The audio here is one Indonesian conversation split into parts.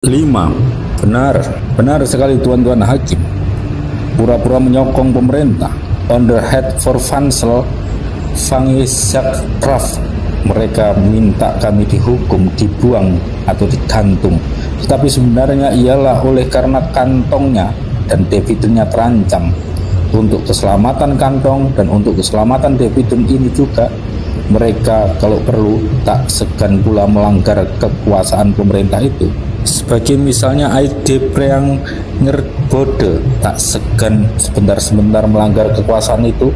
5. Benar sekali tuan-tuan hakim. Pura-pura menyokong pemerintah. On the head for Vansel, Vangezakraft. Mereka minta kami dihukum, dibuang atau digantung. Tetapi sebenarnya ialah oleh karena kantongnya dan dividennya terancam. Untuk keselamatan kantong dan untuk keselamatan dividen ini juga, mereka kalau perlu tak segan pula melanggar kekuasaan pemerintah itu. Sebagai misalnya Aide Preangerbode tak segan sebentar-sebentar melanggar kekuasaan itu,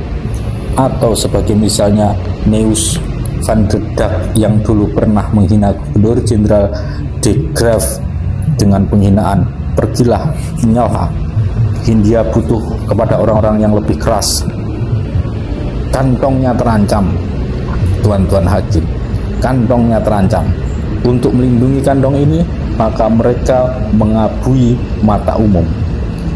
atau sebagai misalnya Neus van der Dak yang dulu pernah menghina Gubernur Jenderal De Graaf dengan penghinaan "pergilah, menyalah, Hindia butuh kepada orang-orang yang lebih keras." Kantongnya terancam, tuan-tuan hakim. Kantongnya terancam. Untuk melindungi kantong ini, maka mereka mengabui mata umum.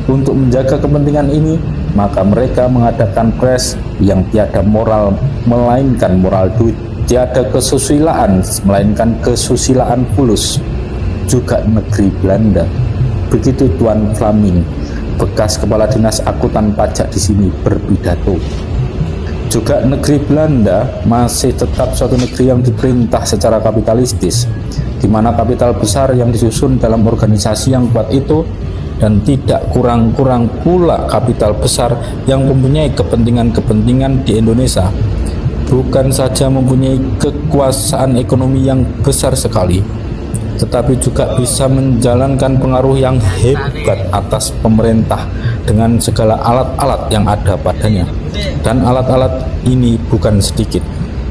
Untuk menjaga kepentingan ini, maka mereka mengadakan pres yang tiada moral melainkan moral duit, tiada kesusilaan melainkan kesusilaan fulus. Juga negeri Belanda. Begitu Tuan Flaming, bekas kepala dinas akuntan pajak di sini, berpidato. Juga negeri Belanda masih tetap suatu negeri yang diperintah secara kapitalistis, di mana kapital besar yang disusun dalam organisasi yang kuat itu, dan tidak kurang-kurang pula kapital besar yang mempunyai kepentingan-kepentingan di Indonesia, bukan saja mempunyai kekuasaan ekonomi yang besar sekali, tetapi juga bisa menjalankan pengaruh yang hebat atas pemerintah dengan segala alat-alat yang ada padanya. Dan alat-alat ini bukan sedikit.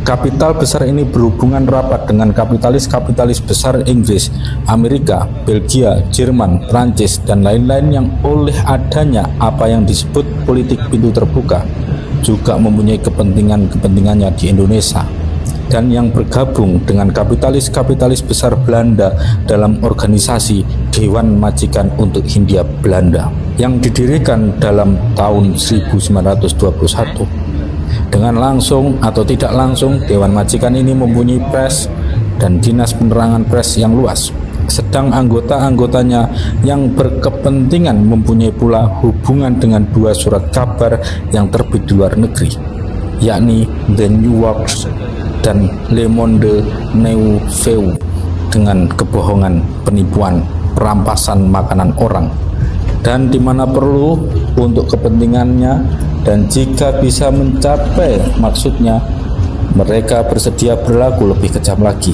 Kapital besar ini berhubungan rapat dengan kapitalis-kapitalis besar Inggris, Amerika, Belgia, Jerman, Prancis, dan lain-lain yang oleh adanya apa yang disebut politik pintu terbuka juga mempunyai kepentingan-kepentingannya di Indonesia, dan yang bergabung dengan kapitalis-kapitalis besar Belanda dalam organisasi Dewan Majikan untuk Hindia Belanda yang didirikan dalam tahun 1921. Dengan langsung atau tidak langsung, Dewan Majikan ini mempunyai pres dan dinas penerangan pres yang luas, sedang anggota-anggotanya yang berkepentingan mempunyai pula hubungan dengan dua surat kabar yang terbit di luar negeri, yakni The New York dan Le Monde Nouveau, dengan kebohongan, penipuan, perampasan makanan orang, dan di mana perlu untuk kepentingannya, dan jika bisa mencapai maksudnya, mereka bersedia berlaku lebih kejam lagi.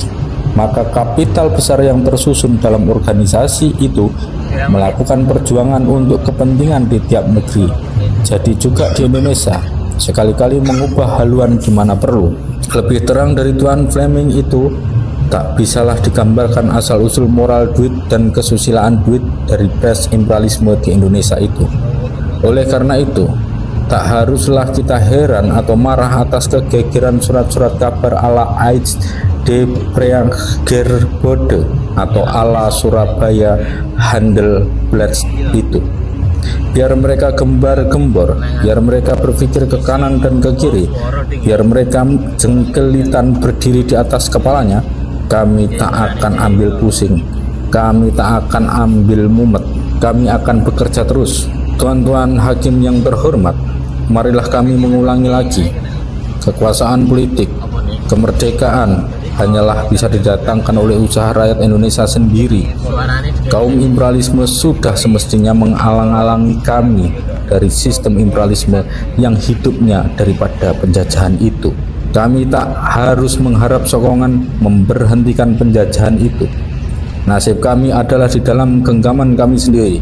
Maka kapital besar yang tersusun dalam organisasi itu melakukan perjuangan untuk kepentingan di tiap negeri. Jadi juga di Indonesia, sekali-kali mengubah haluan di mana perlu. Lebih terang dari Tuan Fleming itu, tak bisalah digambarkan asal-usul moral duit dan kesusilaan duit dari pres imperialisme di Indonesia itu. Oleh karena itu, tak haruslah kita heran atau marah atas kegegeran surat-surat kabar ala Aide Preangerbode atau ala Surabaya Handelsblad itu. Biar mereka gembar-gembor, biar mereka berpikir ke kanan dan ke kiri, biar mereka jengkelitan berdiri di atas kepalanya, kami tak akan ambil pusing, kami tak akan ambil mumet, kami akan bekerja terus. Tuan-tuan hakim yang terhormat, marilah kami mengulangi lagi, kekuasaan politik, kemerdekaan hanyalah bisa didatangkan oleh usaha rakyat Indonesia sendiri. Kaum imperialisme sudah semestinya menghalang-halangi kami dari sistem imperialisme yang hidupnya daripada penjajahan itu. Kami tak harus mengharap sokongan memberhentikan penjajahan itu. Nasib kami adalah di dalam genggaman kami sendiri.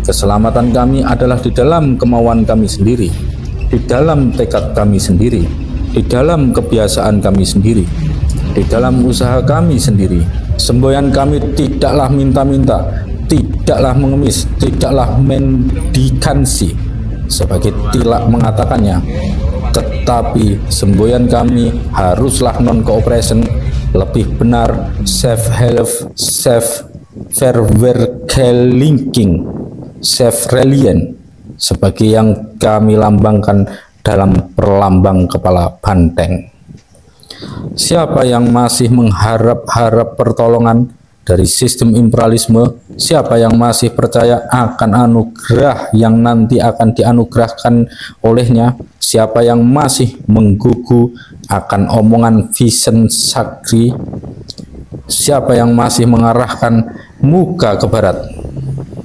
Keselamatan kami adalah di dalam kemauan kami sendiri, di dalam tekad kami sendiri, di dalam kebiasaan kami sendiri, di dalam usaha kami sendiri. Semboyan kami tidaklah minta-minta, tidaklah mengemis, tidaklah mendikansi, sebagai Tilak mengatakannya, tetapi semboyan kami haruslah non-cooperation, lebih benar self-help, self-verwerkelinking, self-reliant, sebagai yang kami lambangkan dalam perlambang kepala banteng. Siapa yang masih mengharap-harap pertolongan, dari sistem imperialisme. Siapa yang masih percaya akan anugerah yang nanti akan dianugerahkan olehnya, siapa yang masih menggugu akan omongan Vision Sakti, siapa yang masih mengarahkan muka ke barat,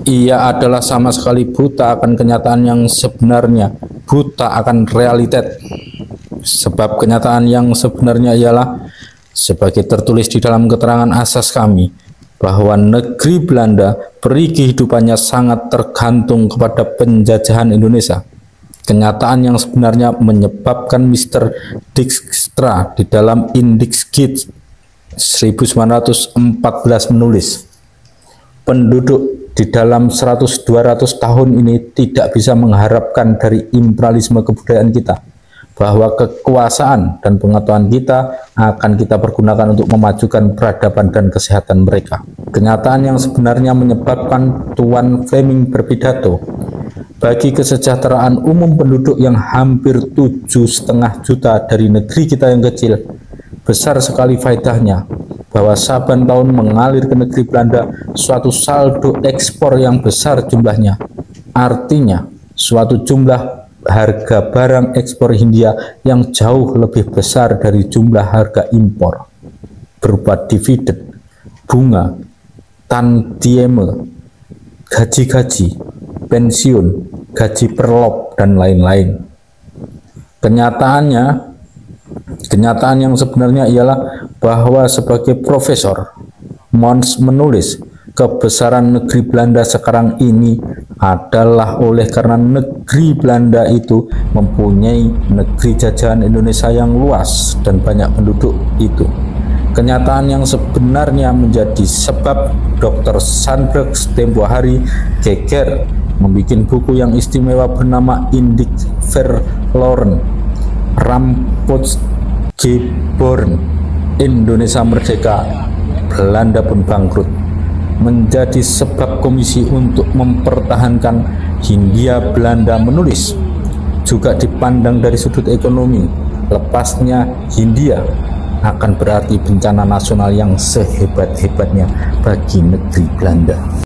ia adalah sama sekali buta akan kenyataan yang sebenarnya, buta akan realitas. Sebab kenyataan yang sebenarnya ialah, sebagai tertulis di dalam keterangan asas kami, bahwa negeri Belanda peri kehidupannya sangat tergantung kepada penjajahan Indonesia. Kenyataan yang sebenarnya menyebabkan Mr. Dijkstra di dalam Indixgied 1914 menulis, penduduk di dalam 100-200 tahun ini tidak bisa mengharapkan dari imperialisme kebudayaan kita bahwa kekuasaan dan pengetahuan kita akan kita pergunakan untuk memajukan peradaban dan kesehatan mereka. Kenyataan yang sebenarnya menyebabkan Tuan Fleming berpidato, bagi kesejahteraan umum penduduk yang hampir 7,5 juta dari negeri kita yang kecil, besar sekali faedahnya bahwa saban tahun mengalir ke negeri Belanda suatu saldo ekspor yang besar jumlahnya. Artinya, suatu jumlah harga barang ekspor Hindia yang jauh lebih besar dari jumlah harga impor, berupa dividen, bunga, tantieme, gaji-gaji, pensiun, gaji perlop, dan lain-lain. Kenyataan yang sebenarnya ialah bahwa sebagai profesor, Mons menulis, kebesaran negeri Belanda sekarang ini adalah oleh karena negeri Belanda itu mempunyai negeri jajahan Indonesia yang luas dan banyak penduduk itu. Kenyataan yang sebenarnya menjadi sebab Dr. Sandberg tempo hari geger membuat buku yang istimewa bernama Indik Verloren, Rampotgeborn, Indonesia Merdeka, Belanda pun bangkrut, menjadi sebab komisi untuk mempertahankan Hindia Belanda menulis, juga dipandang dari sudut ekonomi, lepasnya Hindia akan berarti bencana nasional yang sehebat-hebatnya bagi negeri Belanda.